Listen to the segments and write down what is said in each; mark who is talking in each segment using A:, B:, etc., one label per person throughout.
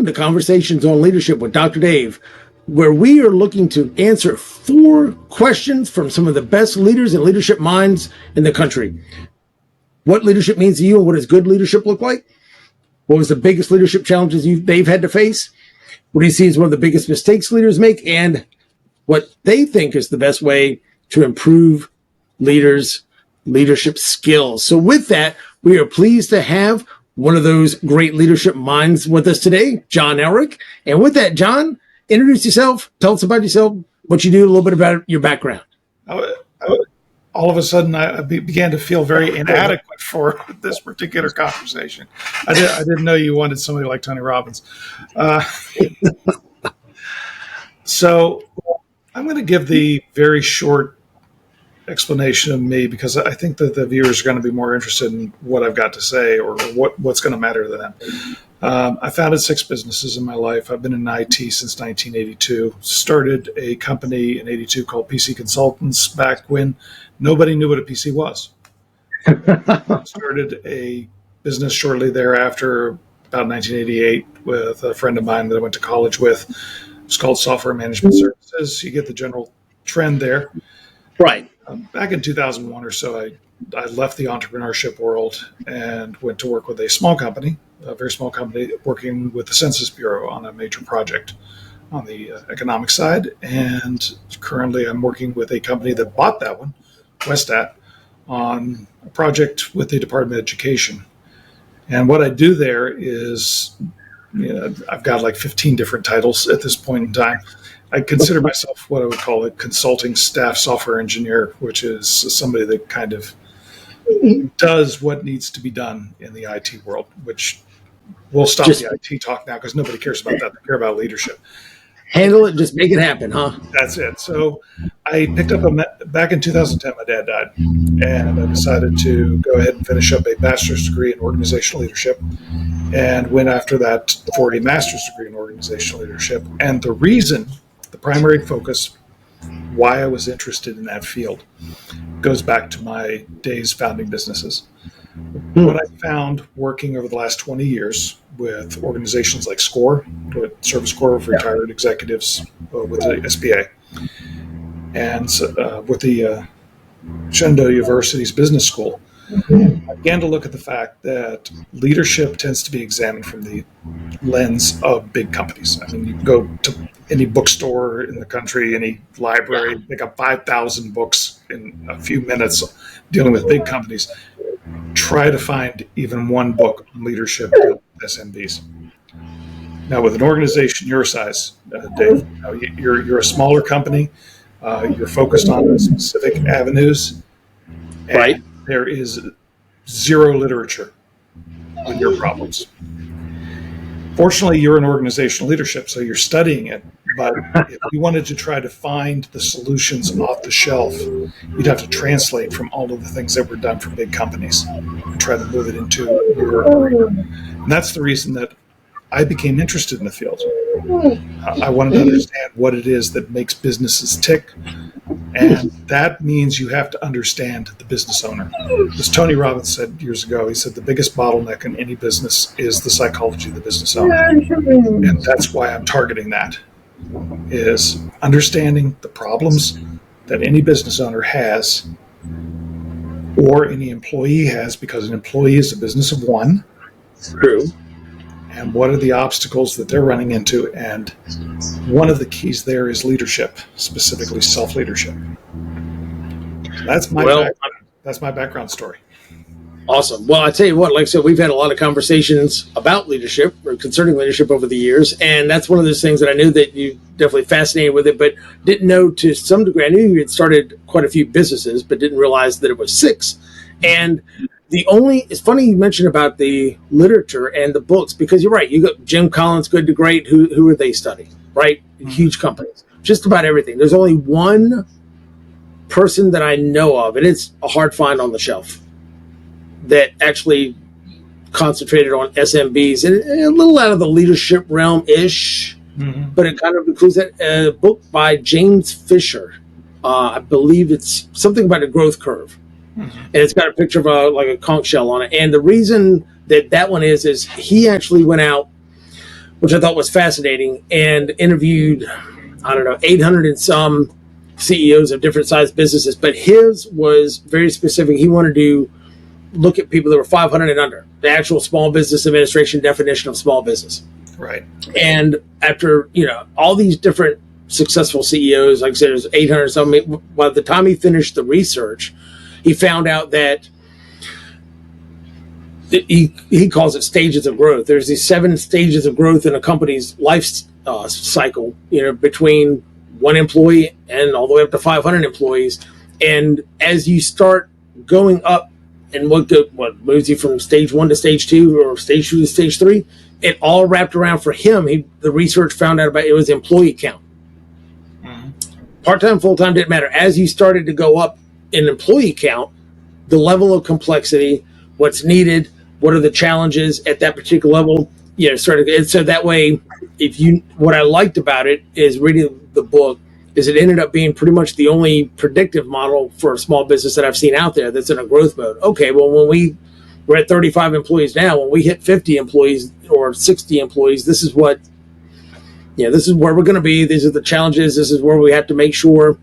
A: to Conversations on Leadership with Dr. Dave, where we are looking to answer 4 questions from some of the best leaders and leadership minds in the country. What leadership means to you, and what does good leadership look like? What was the biggest leadership challenges they've had to face? What do you see as one of the biggest mistakes leaders make, and what they think is the best way to improve leaders' leadership skills? So with that, we are pleased to have one of those great leadership minds with us today, John Elrick. And with that, John, introduce yourself. Tell us about yourself, what you do, a little bit about your background.
B: All of a sudden, I began to feel very inadequate for this particular conversation. I didn't know you wanted somebody like Tony Robbins. So I'm going to give the very short explanation of me, because I think that the viewers are going to be more interested in what I've got to say, or what's going to matter to them. I founded 6 businesses in my life. I've been in IT since 1982. Started a company in 82 called PC Consultants back when nobody knew what a PC was. Started a business shortly thereafter, about 1988, with a friend of mine that I went to college with. It's called Software Management Services. You get the general trend there.
A: Right.
B: Back in 2001 or so, I left the entrepreneurship world and went to work with a small company, a very small company, working with the Census Bureau on a major project on the economic side. And currently I'm working with a company that bought that one, Westat, on a project with the Department of Education. And what I do there is, I've got like 15 different titles at this point in time. I consider myself what I would call a consulting staff software engineer, which is somebody that kind of does what needs to be done in the IT world, which we'll stop the IT talk now because nobody cares about that. They care about leadership.
A: Handle it, just make it happen, huh?
B: That's it. So I picked up back in 2010, my dad died, and I decided to go ahead and finish up a bachelor's degree in organizational leadership, and went after that for a master's degree in organizational leadership. And the primary focus, why I was interested in that field, goes back to my days founding businesses. What I found working over the last 20 years with organizations like SCORE, Service Corps of Retired Executives with the SBA, and with the Shenandoah University's Business School, I began to look at the fact that leadership tends to be examined from the lens of big companies. I mean, you can go to any bookstore in the country, any library, pick up 5,000 books in a few minutes dealing with big companies. Try to find even one book on leadership with SMBs. Now, with an organization your size, Dave, you're a smaller company. You're focused on specific avenues.
A: Right.
B: There is zero literature on your problems. Fortunately, you're in organizational leadership, so you're studying it. But if you wanted to try to find the solutions off the shelf, you'd have to translate from all of the things that were done for big companies and try to move it into your arena. And that's the reason that I became interested in the field. I wanted to understand what it is that makes businesses tick. And that means you have to understand the business owner. As Tony Robbins said years ago, he said the biggest bottleneck in any business is the psychology of the business owner. And that's why I'm targeting that, is understanding the problems that any business owner has or any employee has, because an employee is a business of one.
A: True.
B: And what are the obstacles that they're running into? And one of the keys there is leadership, specifically self-leadership. That's my background story.
A: Awesome. Well, I tell you what, like I said, we've had a lot of conversations about leadership or concerning leadership over the years. And that's one of those things that I knew that you definitely fascinated with it, but didn't know to some degree. I knew you had started quite a few businesses, but didn't realize that it was 6. And it's funny you mentioned about the literature and the books, because you're right. You got Jim Collins, Good to Great. Who are they studying, right? Huge companies, just about everything. There's only one person that I know of, and it's a hard find on the shelf, that actually concentrated on SMBs and a little out of the leadership realm-ish, but it kind of includes a book by James Fisher. I believe it's something about a growth curve. And it's got a picture of a conch shell on it. And the reason that one is he actually went out which I thought was fascinating, and interviewed, I don't know, 800 and some CEOs of different sized businesses. But his was very specific. He wanted to look at people that were 500 and under, the actual Small Business Administration definition of small business.
B: Right.
A: And after, all these different successful CEOs, like I said, there's 800 something. By the time he finished the research, he found out that he calls it stages of growth. There's these 7 stages of growth in a company's life cycle, between one employee and all the way up to 500 employees. And as you start going up, and what moves you from stage 1 to stage 2 or stage 2 to stage 3, it all wrapped around for him. The research found out about it was employee count. Mm-hmm. Part-time, full-time, didn't matter. As you started to go up in employee count, the level of complexity, what's needed, what are the challenges at that particular level, so that way, what I liked about it is reading the book is it ended up being pretty much the only predictive model for a small business that I've seen out there that's in a growth mode. Okay, well, when we're at 35 employees now, when we hit 50 employees or 60 employees, this is where we're going to be. These are the challenges. This is where we have to make sure,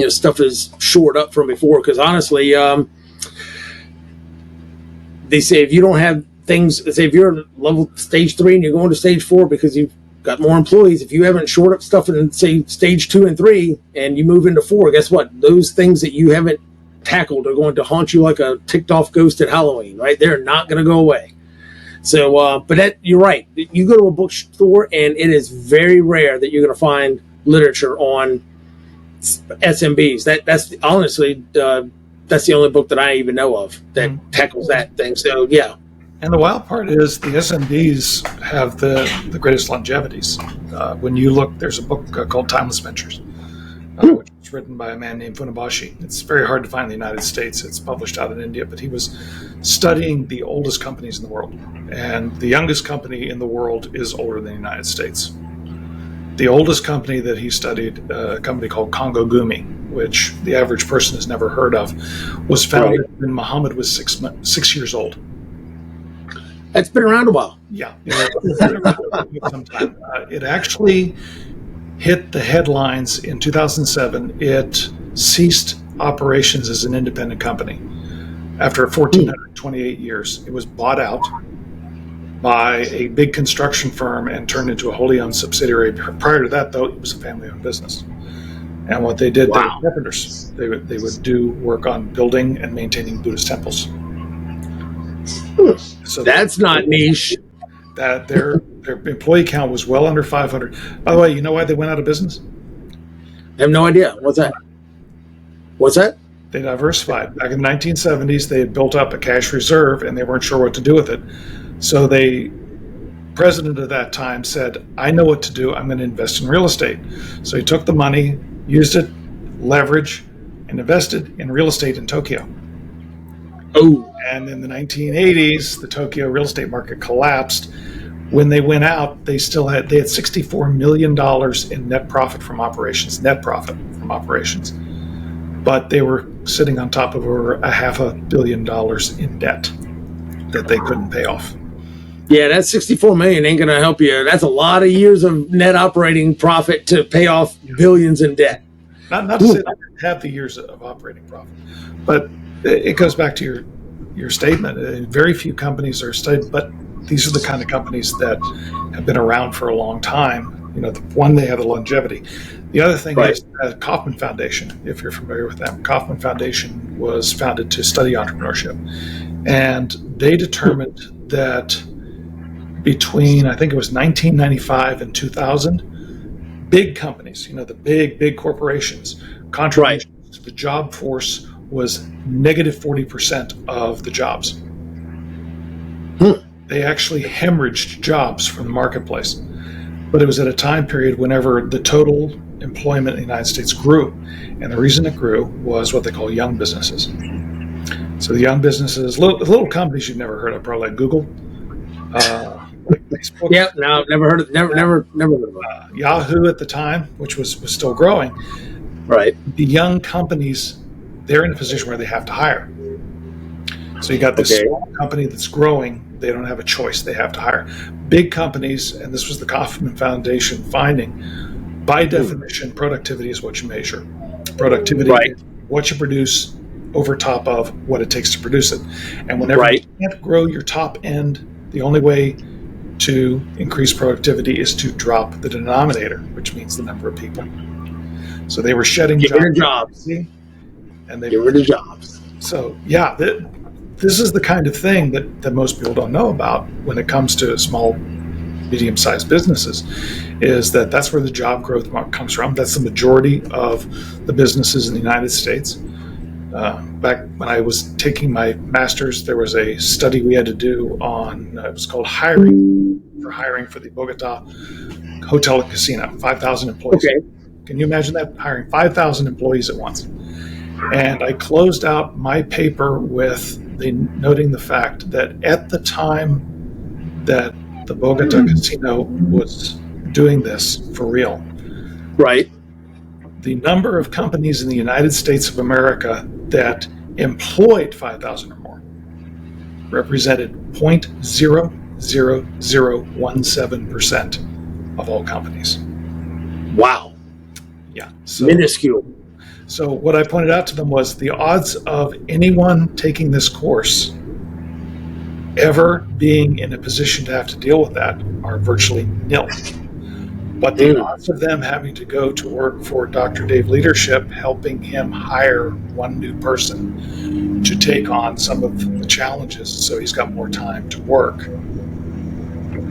A: stuff is shored up from before. Because honestly, they say if you don't have things, say if you're at level stage 3 and you're going to stage 4 because you've got more employees, if you haven't shored up stuff in, say, stage 2 and 3 and you move into 4, guess what? Those things that you haven't tackled are going to haunt you like a ticked off ghost at Halloween, right? They're not going to go away. So, but you're right. You go to a bookstore and it is very rare that you're going to find literature on SMBs. That's honestly, that's the only book that I even know of that tackles that thing. So, yeah.
B: And the wild part is the SMBs have the greatest longevities. When you look, there's a book called Timeless Ventures, which was written by a man named Funabashi. It's very hard to find in the United States. It's published out in India, but he was studying the oldest companies in the world. And the youngest company in the world is older than the United States. The oldest company that he studied, a company called Congo Gumi, which the average person has never heard of, was founded when Muhammad was 6 years old.
A: That's been around a while.
B: Yeah, it's been around some time. It actually hit the headlines in 2007. It ceased operations as an independent company after 1,428 years. It was bought out by a big construction firm and turned into a wholly owned subsidiary. Prior to that, though, it was a family-owned business. And what they did, they were carpenters. They would do work on building and maintaining Buddhist temples. So
A: that's not niche.
B: That their employee count was well under 500. By the way, you know why they went out of business?
A: I have no idea. What's that?
B: They diversified. Back in the 1970s, they had built up a cash reserve and they weren't sure what to do with it. So the president of that time said, I know what to do. I'm going to invest in real estate. So he took the money, used it, leverage, and invested in real estate in Tokyo.
A: Oh.
B: And in the 1980s, the Tokyo real estate market collapsed. When they went out, they had $64 million in net profit from operations, but they were sitting on top of over $500 million in debt that they couldn't pay off.
A: Yeah, that $64 million ain't going to help you. That's a lot of years of net operating profit to pay off billions in debt.
B: Not to say they didn't have the years of operating profit, but it goes back to your statement. Very few companies are studied, but these are the kind of companies that have been around for a long time. One, they have a longevity. The other thing is Kauffman Foundation, if you're familiar with them. Kauffman Foundation was founded to study entrepreneurship. And they determined that between, I think it was 1995 and 2000, big companies, the big corporations, contributions to the job force was negative 40% of the jobs. They actually hemorrhaged jobs from the marketplace. But it was at a time period whenever the total employment in the United States grew. And the reason it grew was what they call young businesses. So the young businesses, little companies you've never heard of, probably like Google, like Facebook.
A: Yeah, no, never heard of never heard of
B: Yahoo at the time, which was still growing.
A: Right.
B: The young companies, they're in a position where they have to hire. So you got this
A: Okay.
B: small company that's growing. They don't have a choice. They have to hire. Big companies, and this was the Kauffman Foundation finding, by definition, productivity is what you measure. Productivity
A: Right.
B: is what you produce over top of what it takes to produce it. And whenever you
A: Right.
B: can't grow your top end, the only way to increase productivity is to drop the denominator, which means the number of people. So they were shedding
A: Get rid of
B: jobs,
A: jobs.
B: and they.
A: Get rid of jobs.
B: So yeah, this is the kind of thing that most people don't know about when it comes to small, medium-sized businesses, is that that's where the job growth comes from. That's the majority of the businesses in the United States. Back when I was taking my master's, there was a study we had to do on, it was called hiring for the Bogota Hotel and Casino, 5,000 employees.
A: Okay.
B: Can you imagine that? Hiring 5,000 employees at once. And I closed out my paper with noting the fact that at the time that the Bogota Casino was doing this for real,
A: Right.
B: the number of companies in the United States of America that employed 5,000 or more represented 0.00017% of all companies.
A: Wow.
B: Yeah.
A: Minuscule.
B: So what I pointed out to them was the odds of anyone taking this course ever being in a position to have to deal with that are virtually nil. But the odds of them having to go to work for Dr. Dave Leadership, helping him hire one new person to take on some of the challenges so he's got more time to work,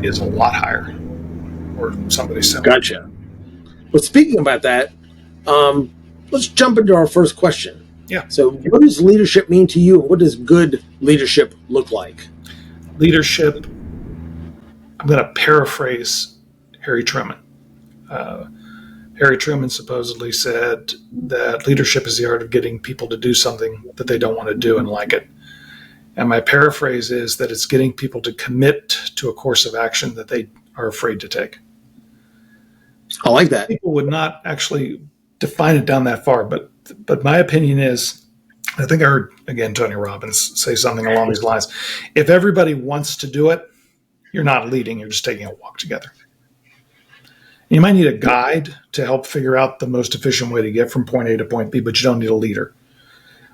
B: is a lot higher. Or somebody similar.
A: Gotcha. Well, speaking about that, let's jump into our first question.
B: Yeah.
A: So what does leadership mean to you, and what does good leadership look like?
B: Leadership, I'm going to paraphrase Harry Truman. Harry Truman supposedly said that leadership is the art of getting people to do something that they don't want to do and like it. And my paraphrase is that it's getting people to commit to a course of action that they are afraid to take.
A: I like that.
B: People would not actually define it down that far, but my opinion is, I think I heard, again, Tony Robbins say something along these lines. If everybody wants to do it, you're not leading, you're just taking a walk together. You might need a guide to help figure out the most efficient way to get from point A to point B, but you don't need a leader.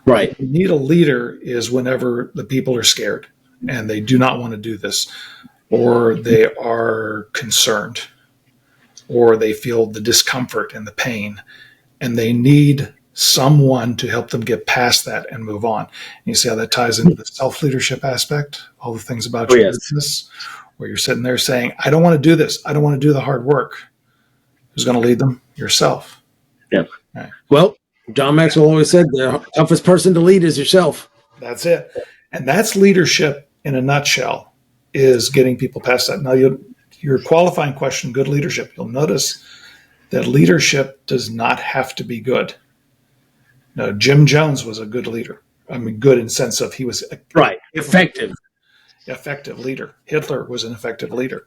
A: Right.
B: What you need a leader is whenever the people are scared and they do not want to do this, or they are concerned, or they feel the discomfort and the pain, and they need someone to help them get past that and move on. And you see how that ties into the self-leadership aspect, all the things about your business, where you're sitting there saying, I don't want to do this. I don't want to do the hard work. Who's going to lead them? Yourself.
A: Yeah.
B: Right.
A: Well, John Maxwell always said the toughest person to lead is yourself.
B: That's it. And that's leadership in a nutshell, is getting people past that. Now, your qualifying question, good leadership, you'll notice that leadership does not have to be good. No, Jim Jones was a good leader. I mean, good in the sense of he was
A: effective
B: leader. Hitler was an effective leader.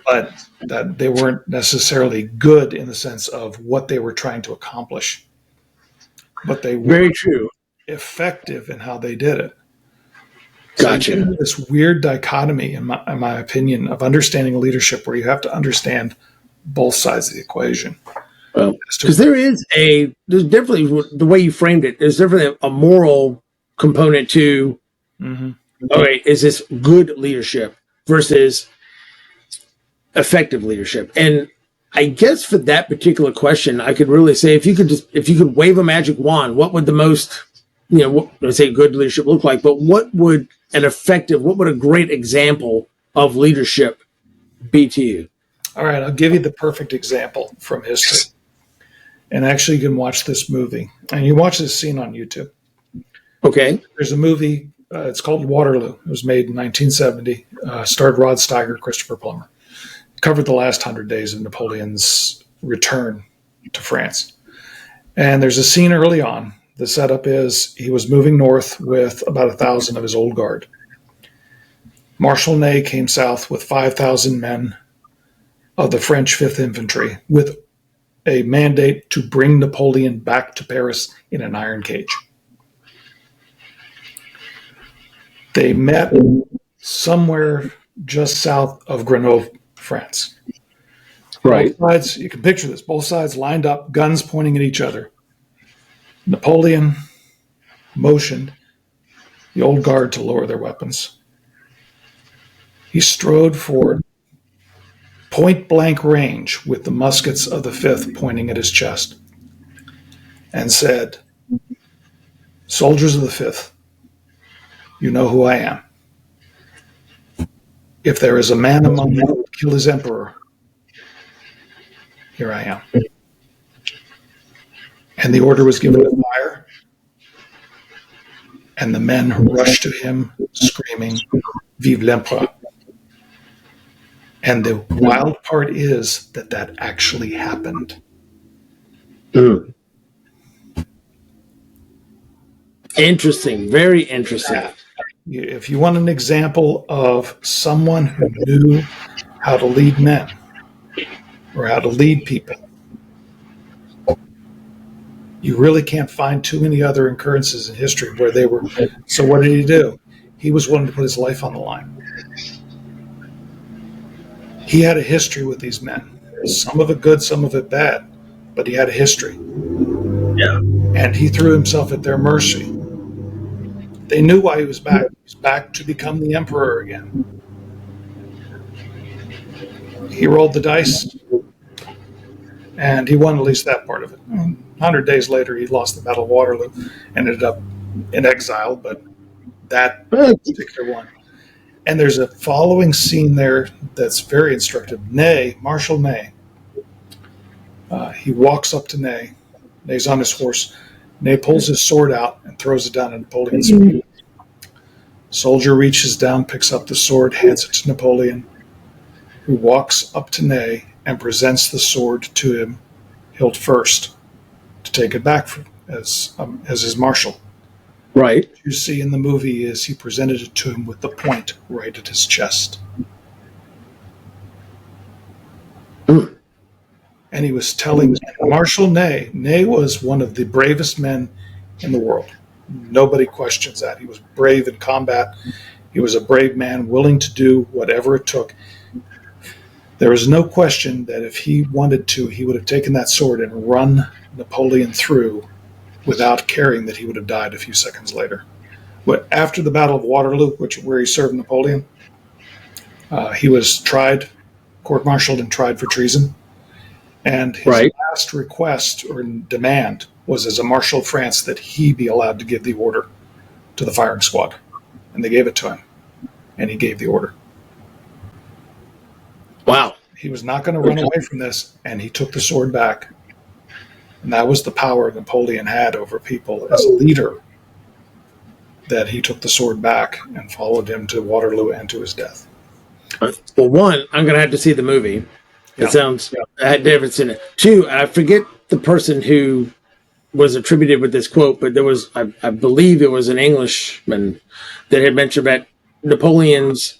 B: But that they weren't necessarily good in the sense of what they were trying to accomplish. But they were
A: very true
B: effective in how they did it.
A: Gotcha.
B: So this weird dichotomy, in my opinion, of understanding leadership where you have to understand both sides of the equation.
A: Well, because there's definitely, the way you framed it, there's definitely a moral component to, okay, is this good leadership versus effective leadership? And I guess for that particular question, I could really say, if you could wave a magic wand, what would the most, let's say good leadership look like? But what would a great example of leadership be to you?
B: All right, I'll give you the perfect example from history. And actually, you can watch this movie. And you watch this scene on YouTube.
A: Okay.
B: There's a movie, it's called Waterloo. It was made in 1970. Starred Rod Steiger, Christopher Plummer. Covered the last 100 days of Napoleon's return to France. And there's a scene early on. The setup is he was moving north with about 1,000 of his old guard. Marshal Ney came south with 5,000 men of the French 5th Infantry with a mandate to bring Napoleon back to Paris in an iron cage. They met somewhere just south of Grenoble, France.
A: Right.
B: Both sides, you can picture this, both sides lined up, guns pointing at each other. Napoleon motioned the old guard to lower their weapons. He strode forward, point blank range, with the muskets of the Fifth pointing at his chest, and said, "Soldiers of the Fifth, you know who I am. If there is a man among you who would kill his emperor, here I am." And the order was given to fire, and the men rushed to him, screaming, "Vive l'Empereur!" And the wild part is that actually happened.
A: Mm. Interesting. Very interesting.
B: If you want an example of someone who knew how to lead men or how to lead people, you really can't find too many other occurrences in history where they were. So what did he do? He was willing to put his life on the line. He had a history with these men, some of it good, some of it bad, but he had a history.
A: Yeah.
B: And he threw himself at their mercy. They knew why he was back. He was back to become the emperor again. He rolled the dice, and he won at least that part of it. 100 days later, he lost the Battle of Waterloo, ended up in exile, but that particular one. And there's a following scene there that's very instructive. Ney, Marshal Ney, he walks up to Ney. Ney's on his horse. Ney pulls his sword out and throws it down at Napoleon's feet. Soldier reaches down, picks up the sword, hands it to Napoleon, who walks up to Ney and presents the sword to him, hilt first, to take it back as his marshal.
A: Right.
B: What you see in the movie is he presented it to him with the point right at his chest.
A: Mm.
B: And he was telling Marshal Ney was one of the bravest men in the world. Nobody questions that. He was brave in combat. He was a brave man, willing to do whatever it took. There is no question that if he wanted to, he would have taken that sword and run Napoleon through without caring that he would have died a few seconds later. But after the Battle of Waterloo, where he served Napoleon, he was tried, court-martialed and tried for treason. And his last request or demand was, as a Marshal of France, that he be allowed to give the order to the firing squad. And they gave it to him. And he gave the order.
A: Wow.
B: He was not going to run away from this, and he took the sword back. And that was the power Napoleon had over people as a leader, that he took the sword back and followed him to Waterloo and to his death.
A: Well, one, I'm going to have to see the movie. It sounds, I had never seen it. Two, I forget the person who was attributed with this quote, but there was, I believe it was an Englishman that had mentioned that Napoleon's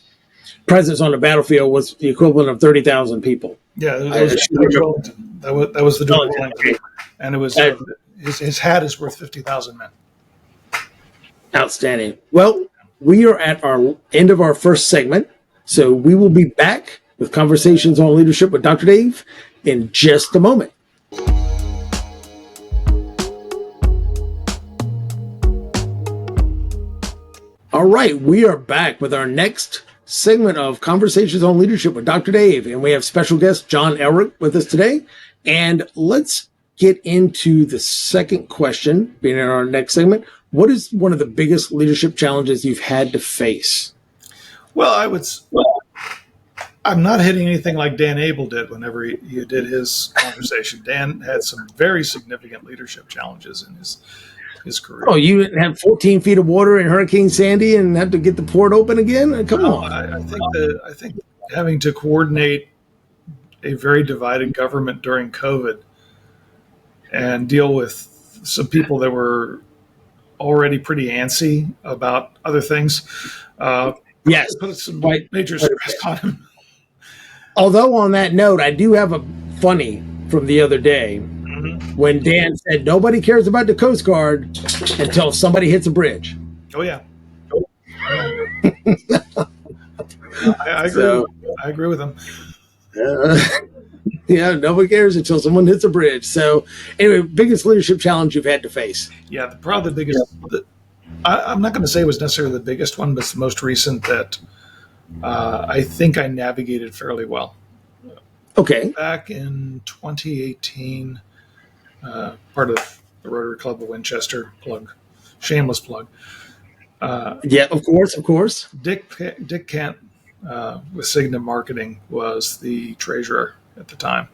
A: presence on the battlefield was the equivalent of 30,000 people.
B: Yeah, that was the Duke of Wellington. And it was, his hat is worth 50,000 men.
A: Outstanding. Well, we are at our end of our first segment, so we will be back with conversations on leadership with Dr. Dave in just a moment. All right, we are back with our next segment of Conversations on Leadership with Dr. Dave, and we have special guest John Elrick with us today. And let's get into the second question, being in our next segment. What is one of the biggest leadership challenges you've had to face?
B: Well, I'm not hitting anything like Dan Abel did whenever he did his conversation. Dan had some very significant leadership challenges in his career.
A: Oh, you didn't have 14 feet of water in Hurricane Sandy and have to get the port open again? Come on.
B: I think having to coordinate a very divided government during COVID and deal with some people that were already pretty antsy about other things.
A: Yes.
B: Put some major stress on him.
A: Although on that note, I do have a funny from the other day when Dan said nobody cares about the Coast Guard until somebody hits a bridge.
B: Oh, yeah. I agree.
A: So,
B: I agree with him.
A: uh, yeah, nobody cares until someone hits a bridge. So, anyway, biggest leadership challenge you've had to face?
B: Yeah, probably the biggest. I'm not going to say it was necessarily the biggest one, but it's the most recent that I think I navigated fairly well.
A: Okay.
B: Back in 2018, part of the Rotary Club of Winchester, shameless plug.
A: Yeah, of course.
B: Dick Kent with Signa Marketing was the treasurer at the time,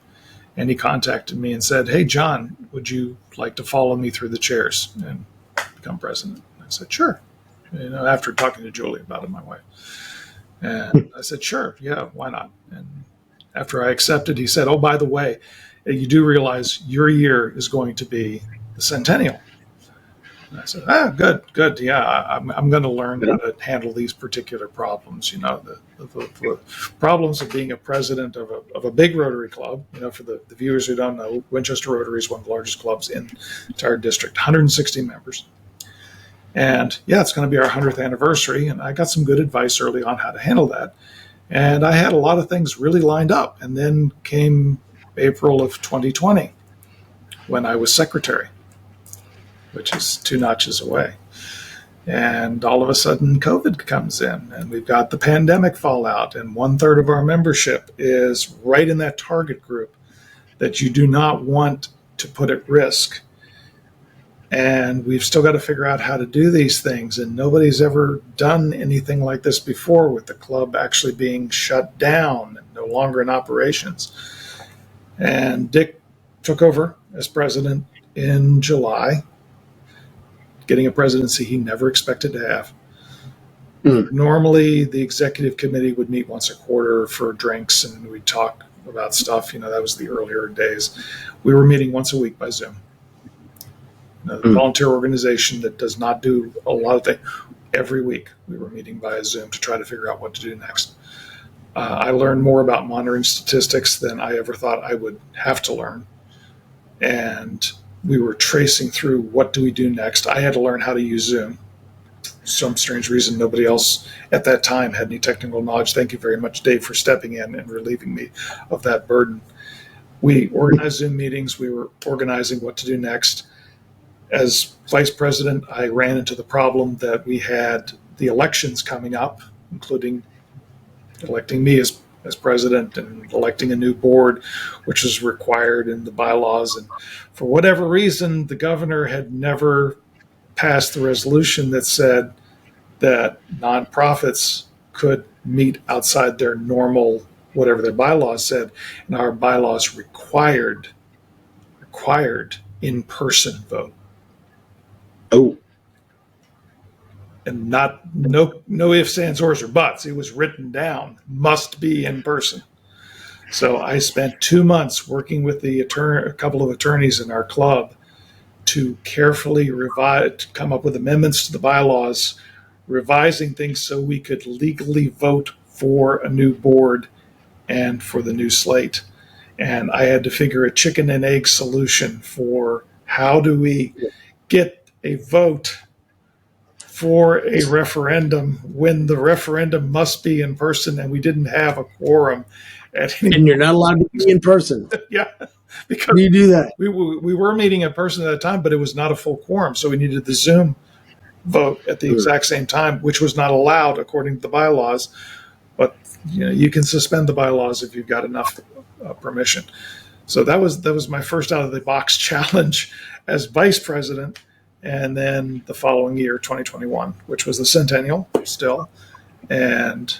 B: and he contacted me and said, "Hey, John, would you like to follow me through the chairs and become president?" I said, "Sure." After talking to Julie about it, my wife, and I said, "Sure, yeah, why not?" And after I accepted, he said, "Oh, by the way, you do realize your year is going to be the centennial." And I said, good. Yeah, I'm going to learn how to handle these particular problems. The problems of being a president of a big Rotary club. For the viewers who don't know, Winchester Rotary is one of the largest clubs in the entire district, 160 members. And yeah, it's going to be our 100th anniversary. And I got some good advice early on how to handle that. And I had a lot of things really lined up. And then came April of 2020 when I was secretary, which is 2 notches away. And all of a sudden, COVID comes in, and we've got the pandemic fallout, and 1/3 of our membership is right in that target group that you do not want to put at risk. And we've still got to figure out how to do these things, and nobody's ever done anything like this before, with the club actually being shut down and no longer in operations. And Dick took over as president in July, getting a presidency he never expected to have. Normally, the executive committee would meet once a quarter for drinks, and we'd talk about stuff. That was the earlier days. We were meeting once a week by Zoom. A volunteer organization that does not do a lot of things. Every week, we were meeting via Zoom to try to figure out what to do next. I learned more about monitoring statistics than I ever thought I would have to learn. And we were tracing through what do we do next. I had to learn how to use Zoom. Some strange reason nobody else at that time had any technical knowledge. Thank you very much, Dave, for stepping in and relieving me of that burden. We organized Zoom meetings. We were organizing what to do next. As vice president, I ran into the problem that we had the elections coming up, including electing me as president and electing a new board, which is required in the bylaws. And for whatever reason, the governor had never passed the resolution that said that nonprofits could meet outside their normal, whatever their bylaws said. And our bylaws required in-person vote.
A: Oh.
B: And no ifs, ands, ors, or buts. It was written down, must be in person. So I spent 2 months working with a couple of attorneys in our club to carefully come up with amendments to the bylaws, revising things so we could legally vote for a new board and for the new slate. And I had to figure a chicken and egg solution for how do we get a vote for a referendum when the referendum must be in person, and we didn't have a quorum.
A: And you're not allowed to be in person.
B: Yeah, because
A: you do that.
B: We were meeting in person at the time, but it was not a full quorum, so we needed the Zoom vote at the exact same time, which was not allowed according to the bylaws. But you can suspend the bylaws if you've got enough permission. So that was my first out of the box challenge as vice president. And then the following year, 2021, which was the centennial still. And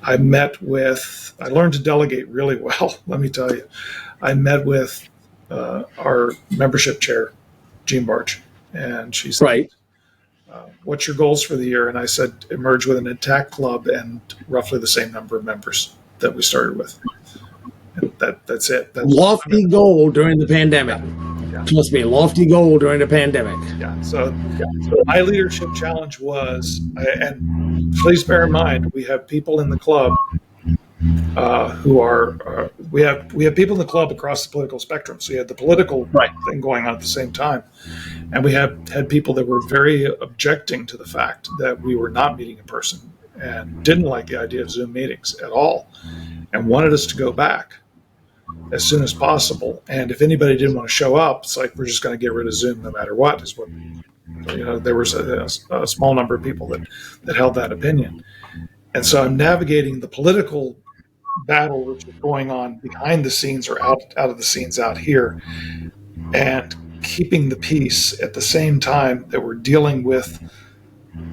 B: I learned to delegate really well, let me tell you. I met with our membership chair, Jean Barge, and she said,
A: right.
B: What's your goals for the year? And I said, emerge with an intact club and roughly the same number of members that we started with. And that's it.
A: Lofty goal during the pandemic. Yeah. Trust me, lofty goal during the pandemic.
B: Yeah. So my leadership challenge was, and please bear in mind, we have people in the club who are we have people in the club across the political spectrum. So you had the political thing going on at the same time, and we had people that were very objecting to the fact that we were not meeting in person and didn't like the idea of Zoom meetings at all, and wanted us to go back as soon as possible. And if anybody didn't want to show up, it's like, we're just going to get rid of Zoom no matter what. Is what, there was a small number of people that held that opinion. And so I'm navigating the political battle which is going on behind the scenes or out of the scenes out here, and keeping the peace at the same time that we're dealing with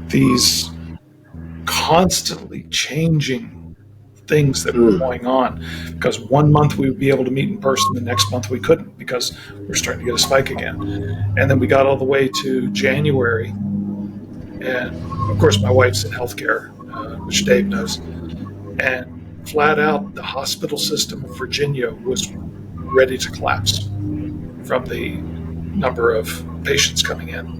B: these constantly changing things that were going on. Because 1 month we would be able to meet in person, the next month we couldn't, because we're starting to get a spike again. And then we got all the way to January, and of course my wife's in healthcare, which Dave knows, and flat out the hospital system of Virginia was ready to collapse from the number of patients coming in.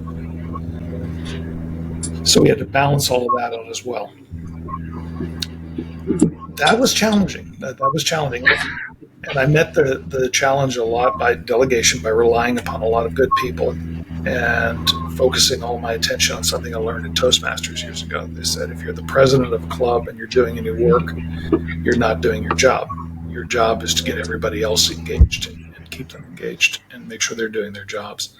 B: So we had to balance all of that out as well. That was challenging. That was challenging. And I met the challenge a lot by delegation, by relying upon a lot of good people and focusing all my attention on something I learned in Toastmasters years ago. They said, if you're the president of a club and you're doing any work, you're not doing your job. Your job is to get everybody else engaged and keep them engaged and make sure they're doing their jobs.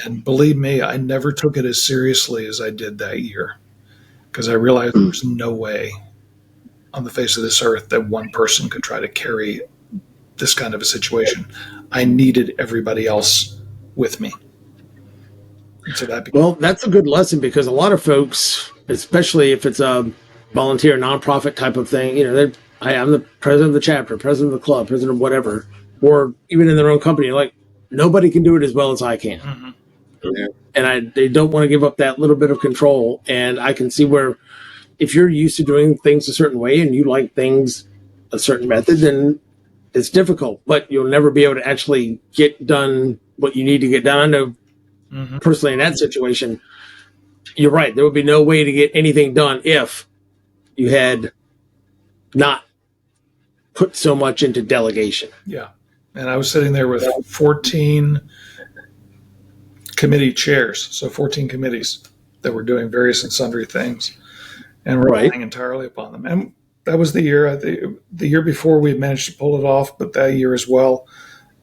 B: And believe me, I never took it as seriously as I did that year, because I realized there was no way on the face of this earth that one person could try to carry this kind of a situation. I needed everybody else with me. And so
A: that's a good lesson, because a lot of folks, especially if it's a volunteer nonprofit type of thing, I'm the president of the chapter, president of the club, president of whatever, or even in their own company, like, nobody can do it as well as I can.
B: Mm-hmm.
A: And they don't want to give up that little bit of control. And I can see where, if you're used to doing things a certain way and you like things a certain method, then it's difficult, but you'll never be able to actually get done what you need to get done. I know personally in that situation, you're right. There would be no way to get anything done if you had not put so much into delegation.
B: Yeah. And I was sitting there with 14 committee chairs, so 14 committees that were doing various and sundry things, and relying entirely upon them. And that was the year. The year before we had managed to pull it off, but that year as well,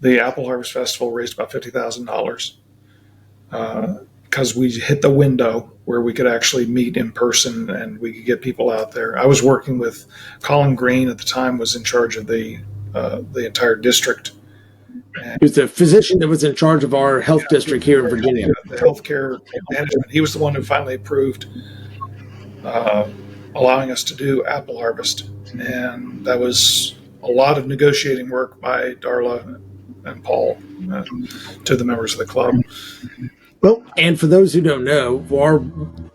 B: the Apple Harvest Festival raised about $50,000 because we hit the window where we could actually meet in person and we could get people out there. I was working with Colin Green at the time, was in charge of the entire district.
A: He was the physician that was in charge of our health district here in Virginia.
B: The healthcare management. He was the one who finally approved allowing us to do apple harvest. And that was a lot of negotiating work by Darla and Paul to the members of the club.
A: Well, and for those who don't know, our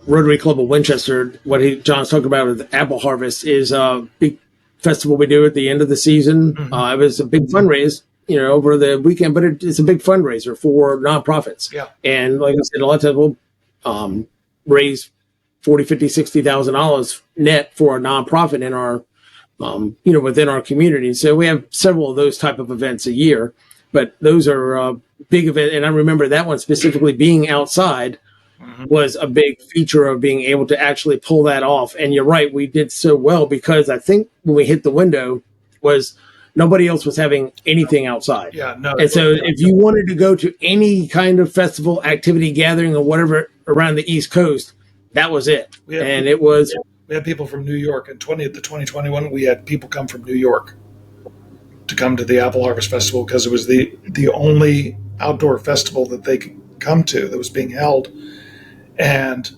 A: Rotary Club of Winchester, what John's talking about with Apple Harvest is a big festival we do at the end of the season. It was a big fundraise, over the weekend, but it's a big fundraiser for nonprofits.
B: Yeah.
A: And like I said, a lot of times we'll raise $40,000, $50,000, $60,000 net for a nonprofit in our, within our community. So we have several of those type of events a year, but those are big events. And I remember that one specifically being outside was a big feature of being able to actually pull that off. And you're right, we did so well because I think when we hit the window was nobody else was having anything outside.
B: Yeah, no.
A: And so if you wanted to go to any kind of festival, activity, gathering, or whatever around the East Coast, that was it. We
B: had people from New York. In the 2021, we had people come from New York to come to the Apple Harvest Festival because it was the only outdoor festival that they could come to that was being held. And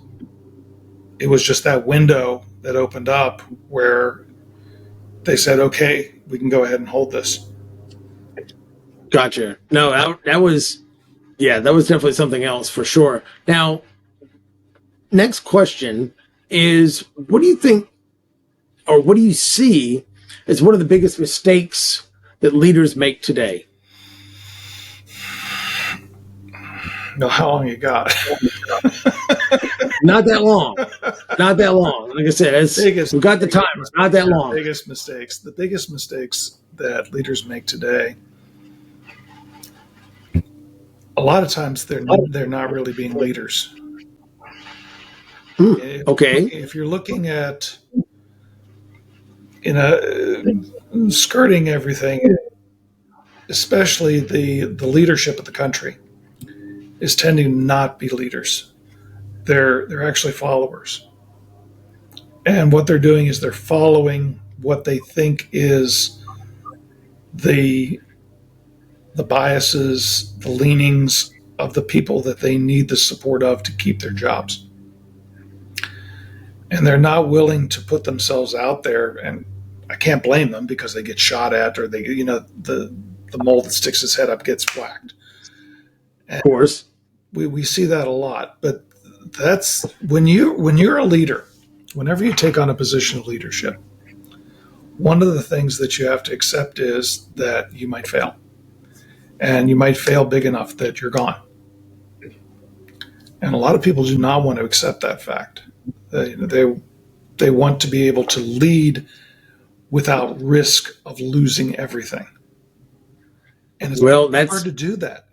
B: it was just that window that opened up where they said, okay, we can go ahead and hold this.
A: Gotcha. No, that was definitely something else for sure. Now, next question is, what do you think, or what do you see as one of the biggest mistakes that leaders make today?
B: No, how long you got?
A: Not that long. Not that long. Like I said, we've got the time. It's not that long.
B: The biggest mistakes that leaders make today, a lot of times they're not really being leaders.
A: Okay.
B: If you're looking at skirting everything, especially the leadership of the country, is tending to not be leaders. They're actually followers, and what they're doing is they're following what they think is the biases, the leanings of the people that they need the support of to keep their jobs. And they're not willing to put themselves out there, and I can't blame them because they get shot at, or the mole that sticks his head up gets whacked. And
A: of course.
B: We see that a lot, but that's when you're a leader, whenever you take on a position of leadership, one of the things that you have to accept is that you might fail. And you might fail big enough that you're gone. And a lot of people do not want to accept that fact. They want to be able to lead without risk of losing everything. And it's hard to do that.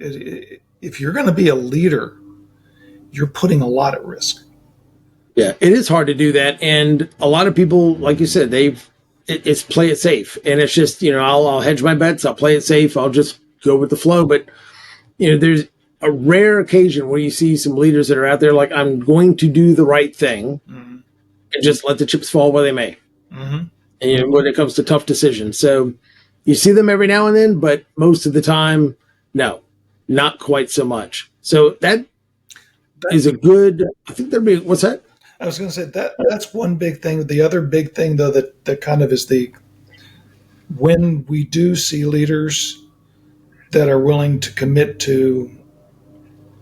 B: If you're going to be a leader, you're putting a lot at risk.
A: Yeah, it is hard to do that. And a lot of people, like you said, it's play it safe. And it's just, I'll hedge my bets. I'll play it safe. I'll just go with the flow. But, there's a rare occasion where you see some leaders that are out there like, I'm going to do the right thing and just let the chips fall where they may. Mm-hmm. And when it comes to tough decisions. So you see them every now and then, but most of the time, no, not quite so much. So that is a good, I think there'd be, what's that?
B: I was going to say that's one big thing. The other big thing, though, that kind of is when we do see leaders that are willing to commit to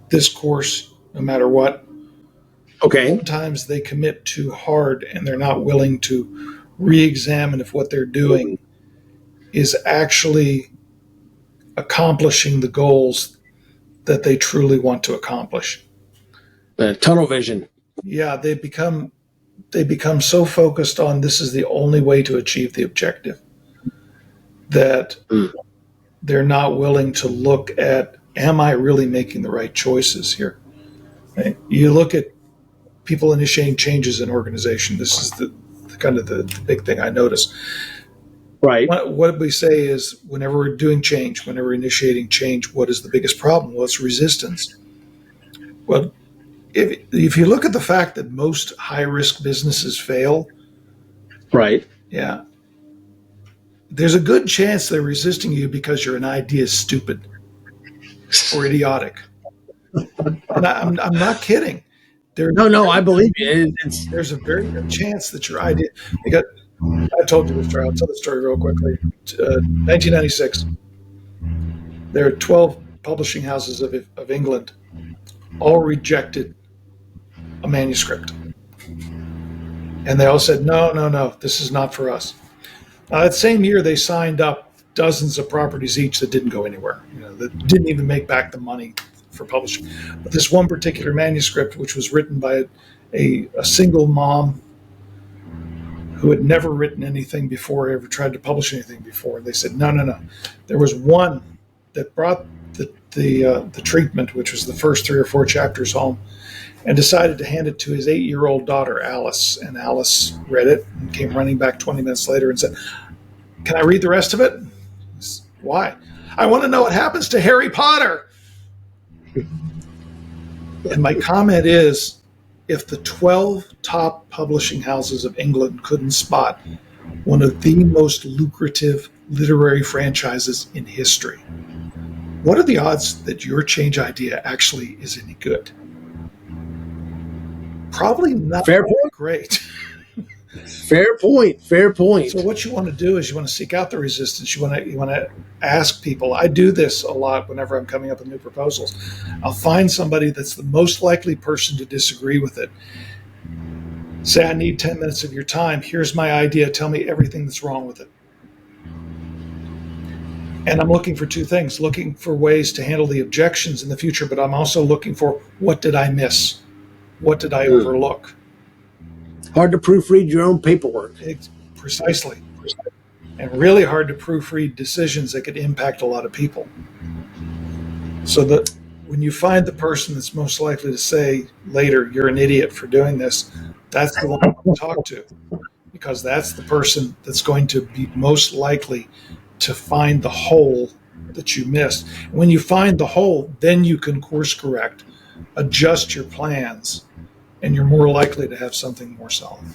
B: this course, no matter what.
A: Okay.
B: Sometimes they commit too hard and they're not willing to re-examine if what they're doing is actually accomplishing the goals that they truly want to accomplish.
A: Tunnel vision.
B: Yeah, they become so focused on this is the only way to achieve the objective that they're not willing to look at, am I really making the right choices here? Right? You look at people initiating changes in organization. This is the big thing I notice.
A: Right.
B: What we say is whenever we're doing change, whenever we're initiating change, what is the biggest problem? Well, it's resistance. Well, if you look at the fact that most high-risk businesses fail,
A: right?
B: Yeah, there's a good chance they're resisting you because your idea is stupid or idiotic. And I'm not kidding.
A: No, I believe you.
B: There's a very good chance that your idea. Because I told you this story. I'll tell the story real quickly. 1996. There are 12 publishing houses of England, all rejected a manuscript. And they all said, no, this is not for us. That same year, they signed up dozens of properties each that didn't go anywhere, that didn't even make back the money for publishing. But this one particular manuscript, which was written by a single mom who had never written anything before, ever tried to publish anything before, they said, no. There was one that brought the treatment, which was the first 3 or 4 chapters, home, and decided to hand it to his 8-year-old daughter, Alice. And Alice read it and came running back 20 minutes later and said, can I read the rest of it? Why? I want to know what happens to Harry Potter. And my comment is, if the 12 top publishing houses of England couldn't spot one of the most lucrative literary franchises in history, what are the odds that your change idea actually is any good? Probably not.
A: Fair point.
B: Great.
A: Fair point.
B: So what you want to do is you want to seek out the resistance. You want to ask people. I do this a lot whenever I'm coming up with new proposals. I'll find somebody that's the most likely person to disagree with it. Say, I need 10 minutes of your time. Here's my idea. Tell me everything that's wrong with it. And I'm looking for 2 things. Looking for ways to handle the objections in the future, but I'm also looking for, what did I miss? What did I overlook?
A: Hard to proofread your own paperwork.
B: Precisely. and really hard to proofread decisions that could impact a lot of people. So that when you find the person that's most likely to say later, you're an idiot for doing this, that's the one to talk to, because that's the person that's going to be most likely to find the hole that you missed. When you find the hole, then you can course correct, adjust your plans, and you're more likely to have something more solid.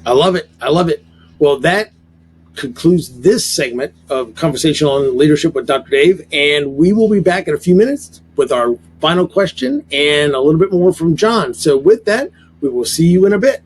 A: I love it. I love it. Well, that concludes this segment of Conversation on Leadership with Dr. Dave, and we will be back in a few minutes with our final question and a little bit more from John. So with that, we will see you in a bit.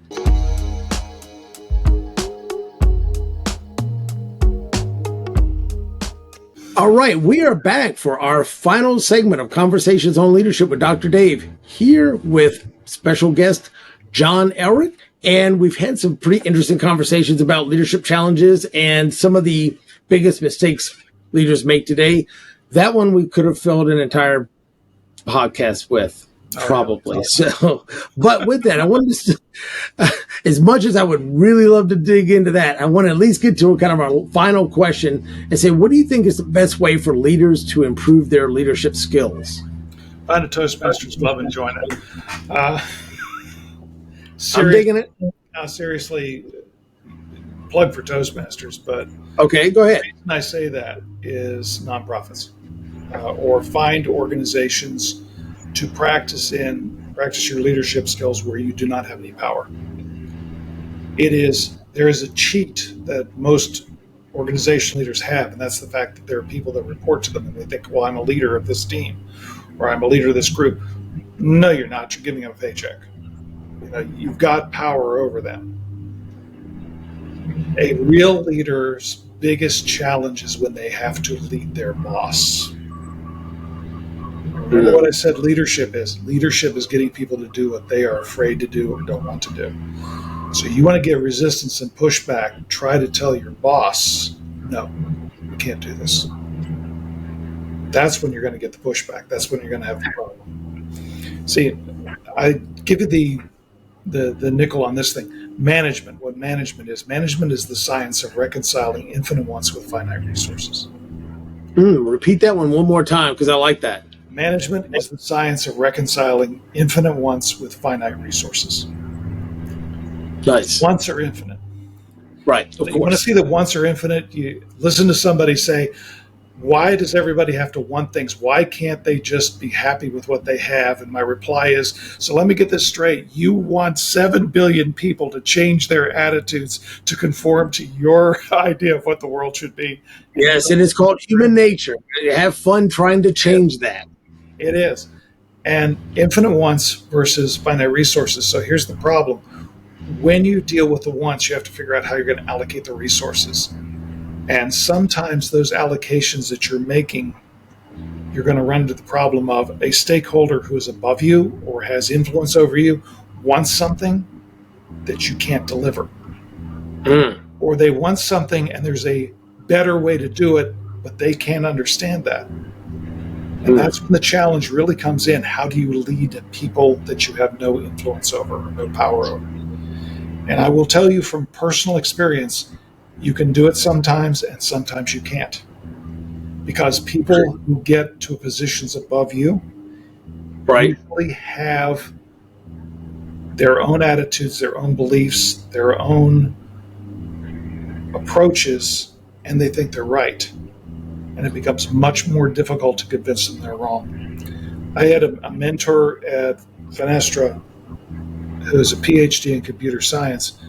A: All right, we are back for our final segment of Conversations on Leadership with Dr. Dave, here with special guest John Elrick. And we've had some pretty interesting conversations about leadership challenges and some of the biggest mistakes leaders make today. That one we could have filled an entire podcast with, probably. So, but with that, I wanted to, as much as I would really love to dig into that, I want to at least get to kind of our final question and say, what do you think is the best way for leaders to improve their leadership skills?
B: Find a Toastmasters club and join it.
A: I'm digging it.
B: Seriously, plug for Toastmasters, but
A: okay, go ahead.
B: The reason I say that is nonprofits, or find organizations to practice your leadership skills where you do not have any power. There is a cheat that most organization leaders have, and that's the fact that there are people that report to them and they think, well, I'm a leader of this team, or I'm a leader of this group. No, you're not. You're giving them a paycheck. You've got power over them. A real leader's biggest challenge is when they have to lead their boss. Remember what I said leadership is? Leadership is getting people to do what they are afraid to do or don't want to do. So you want to get resistance and pushback. Try to tell your boss, no, we can't do this. That's when you're going to get the pushback. That's when you're going to have the problem. See, I give you the nickel on this thing. Management. What management is the science of reconciling infinite wants with finite resources.
A: Repeat that one more time, because I like that.
B: Management is the science of reconciling infinite wants with finite resources.
A: Nice.
B: Wants are infinite.
A: Right.
B: So you want to see that wants are infinite? You listen to somebody say, why does everybody have to want things? Why can't they just be happy with what they have? And my reply is, so let me get this straight. You want 7 billion people to change their attitudes to conform to your idea of what the world should be.
A: Yes, and it's called human nature. You have fun trying to change that.
B: It is. And infinite wants versus finite resources. So here's the problem. When you deal with the wants, you have to figure out how you're going to allocate the resources. And sometimes those allocations that you're making, you're going to run into the problem of a stakeholder who is above you or has influence over you wants something that you can't deliver. Or they want something and there's a better way to do it, but they can't understand that. And that's when the challenge really comes in. How do you lead people that you have no influence over or no power over? And I will tell you from personal experience, you can do it sometimes and sometimes you can't. Because people who get to positions above you usually have their own attitudes, their own beliefs, their own approaches, and they think they're right. And it becomes much more difficult to convince them they're wrong. I had a mentor at Fenestra who's a Ph.D. in computer science,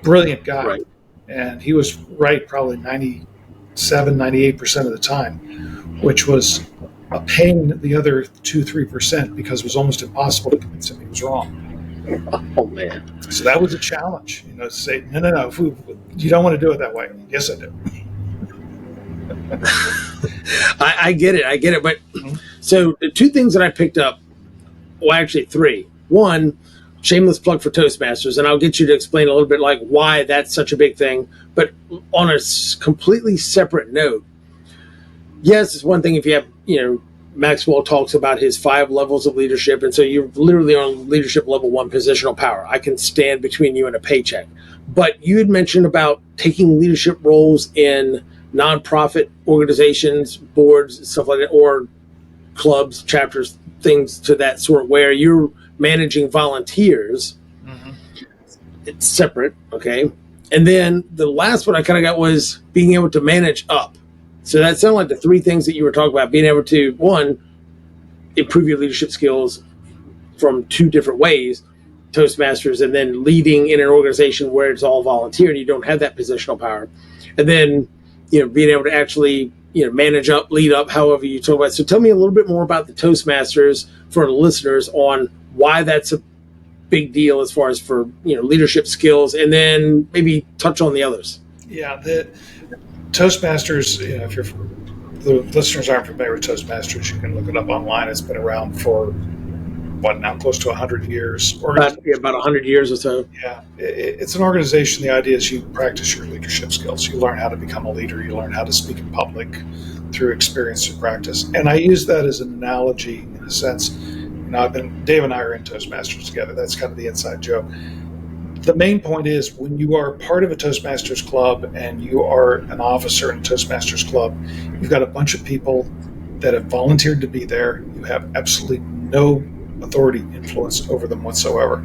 B: brilliant guy.
A: Right.
B: And he was right probably 97, 98% of the time, which was a pain the other 2-3% because it was almost impossible to convince him he was wrong.
A: Oh, man.
B: So that was a challenge, to say, no, you don't want to do it that way. Yes, I do.
A: I get it. But so the two things that I picked up, well, actually three. One, shameless plug for Toastmasters, and I'll get you to explain a little bit like why that's such a big thing. But on a completely separate note, yes, it's one thing if you have, Maxwell talks about his 5 levels of leadership. And so you're literally on leadership level 1, positional power. I can stand between you and a paycheck. But you had mentioned about taking leadership roles in nonprofit organizations, boards, stuff like that, or clubs, chapters, things to that sort, where you're managing volunteers.
B: Mm-hmm.
A: It's separate, okay? And then the last one I kind of got was being able to manage up. So that sounded like the 3 things that you were talking about, being able to, 1, improve your leadership skills from 2 different ways, Toastmasters, and then leading in an organization where it's all volunteer and you don't have that positional power. And then, being able to actually, manage up, lead up, however you talk about it. So tell me a little bit more about the Toastmasters for the listeners on why that's a big deal as far as for, leadership skills, and then maybe touch on the others.
B: Yeah, the Toastmasters, if the listeners aren't familiar with Toastmasters, you can look it up online. It's been around for now close to 100 years.
A: About 100 years or so.
B: Yeah, it's an organization. The idea is you practice your leadership skills. You learn how to become a leader. You learn how to speak in public through experience and practice. And I use that as an analogy in a sense. Dave and I are in Toastmasters together. That's kind of the inside joke. The main point is when you are part of a Toastmasters club and you are an officer in a Toastmasters club, you've got a bunch of people that have volunteered to be there. You have absolutely no authority influence over them whatsoever.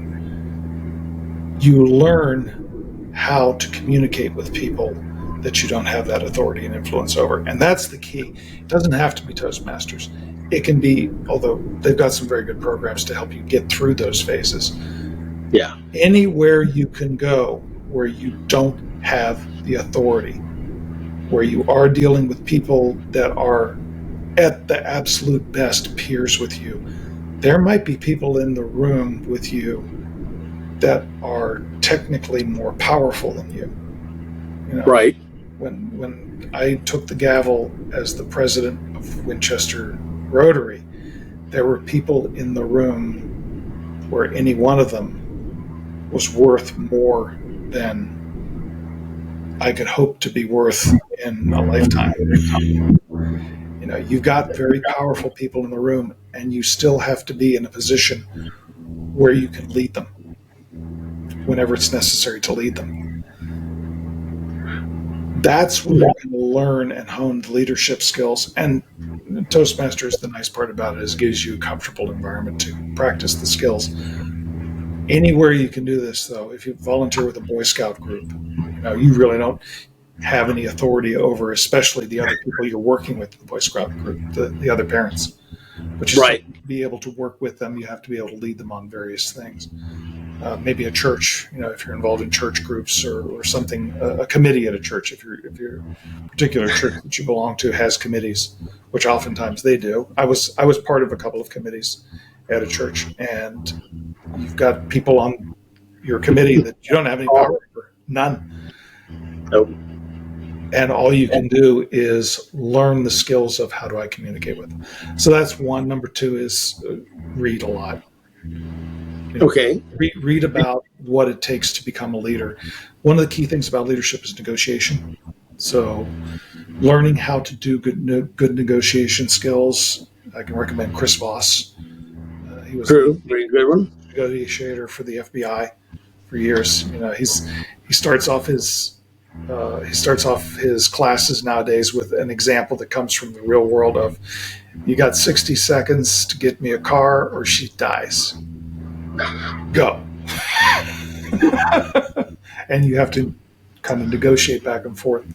B: You learn how to communicate with people that you don't have that authority and influence over. And that's the key. It doesn't have to be Toastmasters. It can be, although they've got some very good programs to help you get through those phases.
A: Yeah.
B: Anywhere you can go where you don't have the authority, where you are dealing with people that are at the absolute best peers with you. There might be people in the room with you that are technically more powerful than you.
A: Right.
B: When I took the gavel as the president of Winchester Rotary, there were people in the room where any one of them was worth more than I could hope to be worth in a lifetime. You've got very powerful people in the room, and you still have to be in a position where you can lead them whenever it's necessary to lead them. That's where you can learn and hone the leadership skills. And Toastmasters, the nice part about it is it gives you a comfortable environment to practice the skills. Anywhere you can do this, though, if you volunteer with a Boy Scout group, you really don't have any authority over, especially the other people you're working with in the Boy Scout group, the other parents. But you still have to be able to work with them. You have to be able to lead them on various things. Maybe a church, if you're involved in church groups or something, a committee at a church, if your particular church that you belong to has committees, which oftentimes they do. I was part of a couple of committees at a church, and you've got people on your committee that you don't have any power over, none.
A: Nope.
B: And all you can do is learn the skills of how do I communicate with them. So that's one. Number 2 is read a lot.
A: Okay.
B: Read about what it takes to become a leader. One of the key things about leadership is negotiation. So learning how to do good negotiation skills. I can recommend Chris Voss. He was
A: True. Very good one.
B: Negotiator for the FBI for years. He starts off his classes nowadays with an example that comes from the real world of, you got 60 seconds to get me a car or she dies. Go. And you have to kind of negotiate back and forth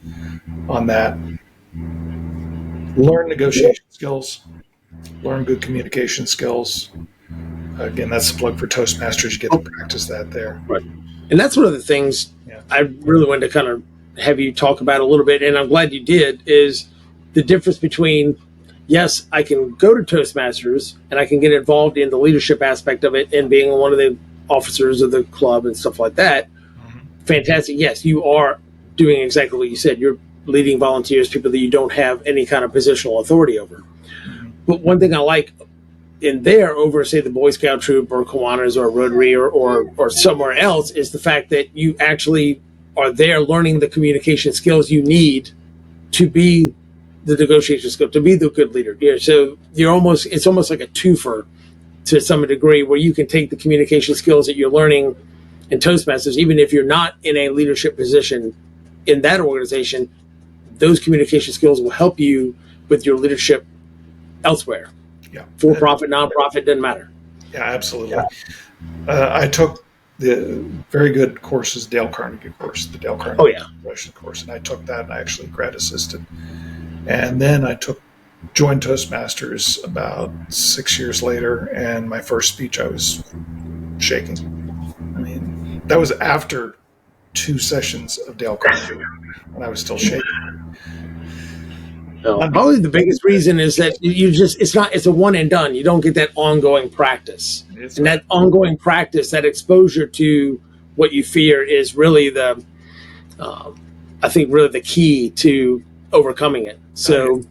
B: on that. Learn negotiation skills. Learn good communication skills. Again, that's the plug for Toastmasters. You get to practice that there.
A: Right. And that's one of the things I really wanted to kind of have you talk about a little bit, and I'm glad you did, is the difference between, yes, I can go to Toastmasters and I can get involved in the leadership aspect of it and being one of the officers of the club and stuff like that. Mm-hmm. Fantastic. Yes, you are doing exactly what you said. You're leading volunteers, people that you don't have any kind of positional authority over. Mm-hmm. But one thing I like in there over, say, the Boy Scout troop or Kiwanis or Rotary or somewhere else is the fact that you actually are there learning the communication skills you need to be the negotiation skill, to be the good leader. So it's almost like a twofer to some degree, where you can take the communication skills that you're learning in Toastmasters, even if you're not in a leadership position in that organization, those communication skills will help you with your leadership elsewhere.
B: Yeah.
A: For profit, nonprofit, doesn't matter.
B: Yeah, absolutely. Yeah. I took the very good courses, Dale Carnegie course, the Dale Carnegie course, and I took that and I actually grad assisted. And then I joined Toastmasters about 6 years later, and my first speech I was shaking. I mean, that was after 2 sessions of Dale Carnegie, and I was still shaking.
A: Probably the biggest reason is that it's a one and done. You don't get that ongoing practice. And that ongoing practice, that exposure to what you fear is really I think really the key to overcoming it. So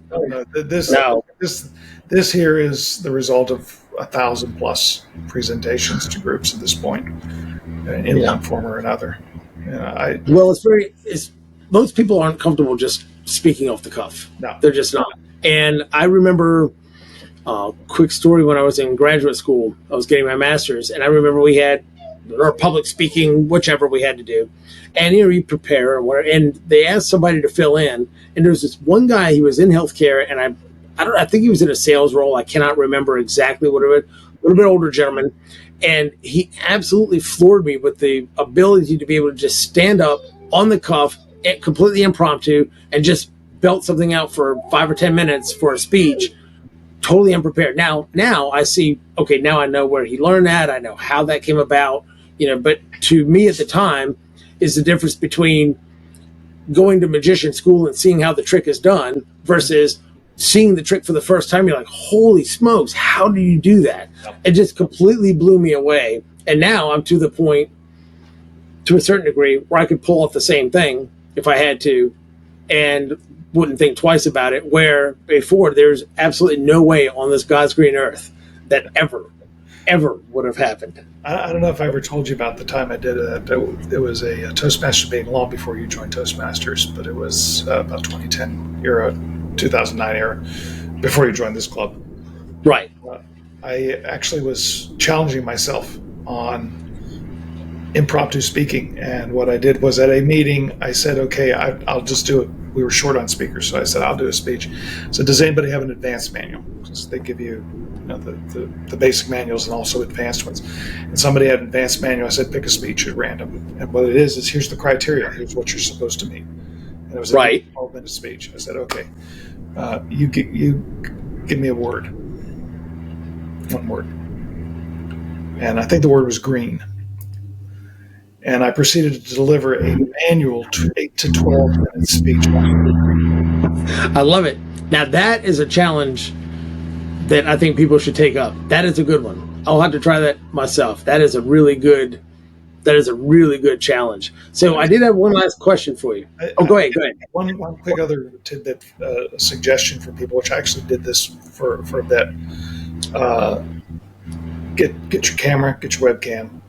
B: this here is the result of 1,000+ presentations to groups at this point, in one form or another.
A: Most people aren't comfortable just speaking off the cuff.
B: No,
A: they're just not. And I remember quick story, when I was in graduate school, I was getting my master's, and I remember we had our public speaking, whichever we had to do, and you prepare, and they asked somebody to fill in, and there was this one guy, he was in healthcare, and I think he was in a sales role. I cannot remember exactly what it was. A little bit older gentleman, and he absolutely floored me with the ability to be able to just stand up on the cuff, completely impromptu, and just belt something out for 5 or 10 minutes for a speech, totally unprepared. Now I see, okay, now I know where he learned that. I know how that came about, but to me at the time is the difference between going to magician school and seeing how the trick is done versus seeing the trick for the first time. You're like, holy smokes, how do you do that? It just completely blew me away. And now I'm to the point, to a certain degree, where I could pull off the same thing if I had to and wouldn't think twice about it, where before there's absolutely no way on this God's green earth that ever would have happened.
B: I don't know if I ever told you about the time I did it. It was a Toastmaster meeting long before you joined Toastmasters, but it was about 2010 era, 2009 era, before you joined this club.
A: Right.
B: I actually was challenging myself on impromptu speaking, and what I did was, at a meeting, I said, okay, I'll just do it. We were short on speakers, so I said, I'll do a speech. So does anybody have an advanced manual? Because they give you, the basic manuals and also advanced ones. And somebody had an advanced manual. I said, pick a speech at random. And what it is here's the criteria. Here's what you're supposed to meet. And it was a 12-minute speech. I said, okay, you give me a word. One word. And I think the word was green. And I proceeded to deliver a manual 8 to 12 minute speech.
A: I love it. Now that is a challenge that I think people should take up. That is a good one. I'll have to try that myself. That is a really good challenge. So I did have one last question for you. Go ahead.
B: One quick other tidbit, suggestion for people, which I actually did this for a bit. Get your camera, get your webcam.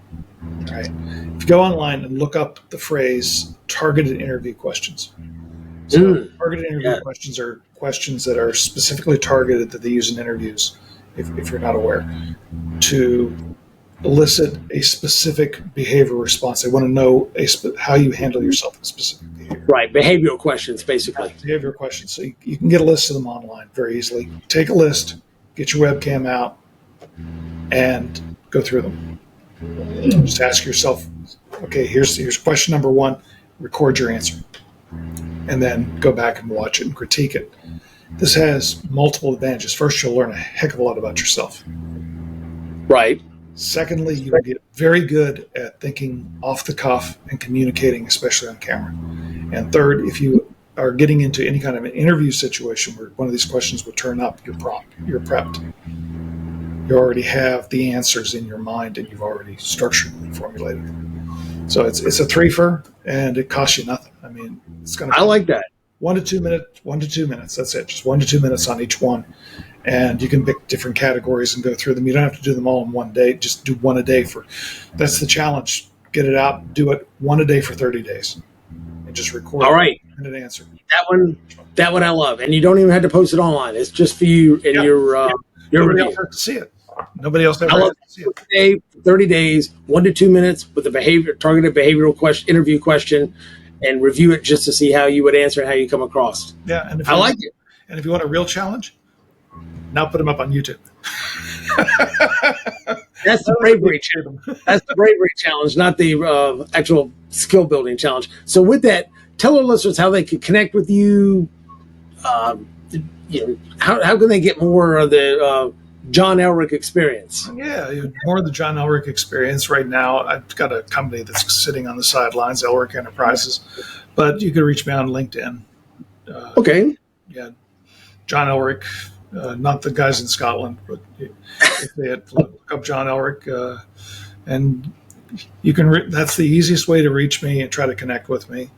B: All right. If you go online and look up the phrase targeted interview questions. So targeted interview questions are questions that are specifically targeted that they use in interviews, if you're not aware, to elicit a specific behavior response. They want to know how you handle yourself in specific behavior.
A: Right, behavioral questions, basically.
B: Behavioral questions. So you can get a list of them online very easily. Take a list, get your webcam out, and go through them. Just ask yourself, okay, here's question number 1, record your answer, and then go back and watch it and critique it. This has multiple advantages. First, you'll learn a heck of a lot about yourself.
A: Right.
B: Secondly, you will get very good at thinking off the cuff and communicating, especially on camera. And third, if you are getting into any kind of an interview situation where one of these questions would turn up, you're prepped. You already have the answers in your mind, and you've already structured and formulated them. So it's a threefer, and it costs you nothing. I mean, it's going to.
A: I like that.
B: 1 to 2 minutes. That's it. Just 1 to 2 minutes on each one, and you can pick different categories and go through them. You don't have to do them all in one day. Just do one a day that's the challenge. Get it out. Do it one a day for 30 days, and just record.
A: All right.
B: An answer.
A: That one I love, and you don't even have to post it online. It's just for you and your
B: Nobody
A: review.
B: else has to see it. Nobody else ever
A: I
B: has
A: love
B: to see it.
A: day, 30 days, 1 to 2 minutes with a targeted behavioral interview question, and review it just to see how you would answer and how you come across.
B: Yeah, and
A: I like it.
B: And if you want a real challenge, now put them up on YouTube.
A: That's the bravery challenge. That's the bravery challenge, not the actual skill building challenge. So with that, tell our listeners how they can connect with you. How can they get more of the John Elrick experience?
B: Yeah, more of the John Elrick experience right now. I've got a company that's sitting on the sidelines, Elrick Enterprises, but you can reach me on LinkedIn.
A: Okay.
B: Yeah, John Elrick, not the guys in Scotland, but if they had look up John Elrick, and you can. That's the easiest way to reach me and try to connect with me.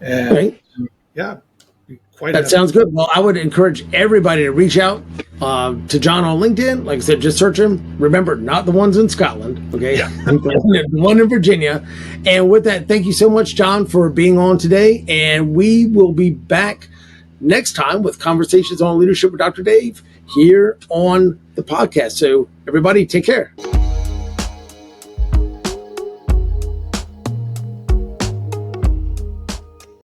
B: And
A: Okay.
B: yeah,
A: That sounds good. Well, I would encourage everybody to reach out to John on LinkedIn. Like I said, just search him. Remember, not the ones in Scotland, okay?
B: Yeah.
A: The one in Virginia. And with that, thank you so much, John, for being on today. And we will be back next time with Conversations on Leadership with Dr. Dave here on the podcast. So everybody, take care.